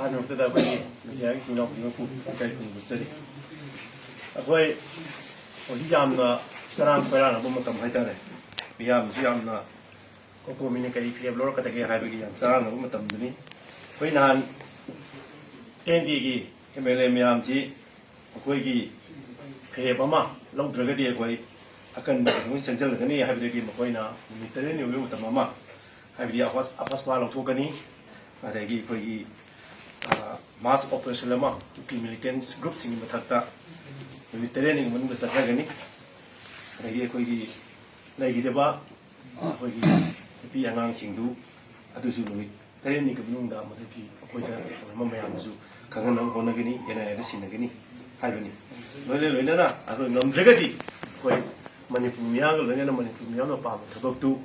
하늘부터 거기 여기 지나고 이거 그까지 붙들이 거의 어디 암나 사람 거라나 보면 좀 하이다네 비암 시암나 고민이 그이 피해 로로 같게 하이비기 양 사람 보면 좀 드니 거의 난 엔디기 MLA 미암지 거기 배바마 롱 들어가디에 거의 akan mungkin senjal ni habis lagi makoina miteren ni uyu tamama habis dia apas palang tu kani ada lagi koi mass operation lama ki militant group sing mathakta miteren ni mun besar gani lagi koi lagi deba koi pi angang singdu adu su ni teren ni kabung da mathaki koi da mamayam su kangan nang hona gani yana yana sin gani habis ni loile na aro nom dragadi koi Manipur miyang lo na Manipur miyang no pa tabak tu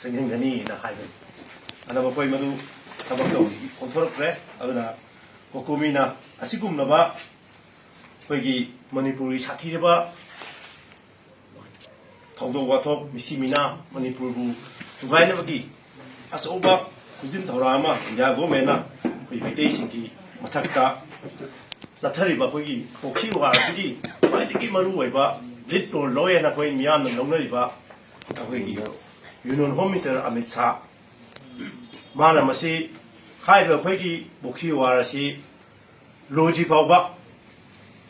sengeng gani na hai ana ba koi madu tabak to kontrol pre aduna kokumi na asigum na ba koi gi Manipur sathi ba thongdo wa thok misimina Manipur bu tugai na bagi asoba kujin thora ma ya go mena koi bite singi mathakta sathari ba koi gi kokhi wa sigi bai digi maru wai ba Little lawyer na koi miyam na long na riba koi Union Home Minister Amit Shah mana masi khai ba koi ki bokhi wara si loji phawba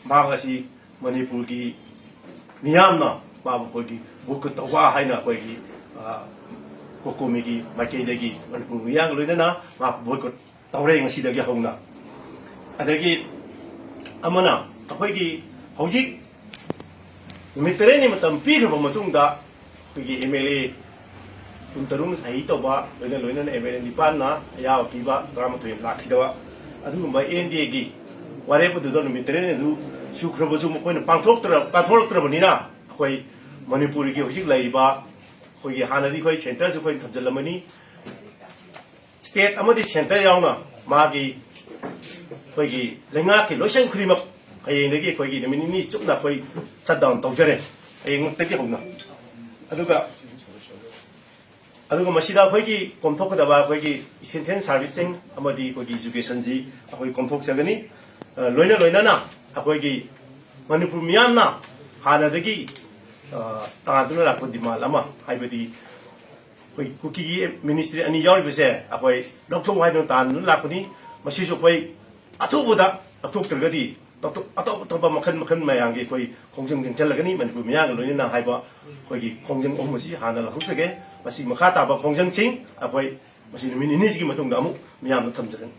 ma si Manipur ki miyam na ba koi ki buk tawa haina koi ki kokomi ki makai dagi Manipur miyang loina na ma boycott tawre ngasi dagi hauna adagi amana koi ki hojik Miteren ni matam pi ro matung da pigi MLA kuntarung sai to ba loina na MLA nipan na ya pi ba drama to la khidawa adu ba NDA gi ware bu do miteren du sukhra bu mu koina pangthok tra bani na koi Manipur gi hojik lai ba koi gi hanadi koi center su koi thamjalamani state amadi center yauna ma gi koi gi lenga ki loisang khrimak ay nagi koi gi mini chuk na koi shutdown tawjare ay ngutagi hona aduga masida koi gi komthok da ba koi gi essential servicing amadi koi gi education ji koi komthok jagani loina na koi gi Manipur miyam na hana dagi ta duna la ko dima lama haibadi koi kuki gi ministry ani yawi bese koi doktor wai no tan la ko ni masi so koi athubuda athuk tergadi atau makan mayangi koi kongjeng jeng chalagani Manipur miyang lo ni na haiba koi gi kongjeng omasi hana la husage masi makata ba kongjeng sing koi masi minini gi matung damu miyam no thamjagan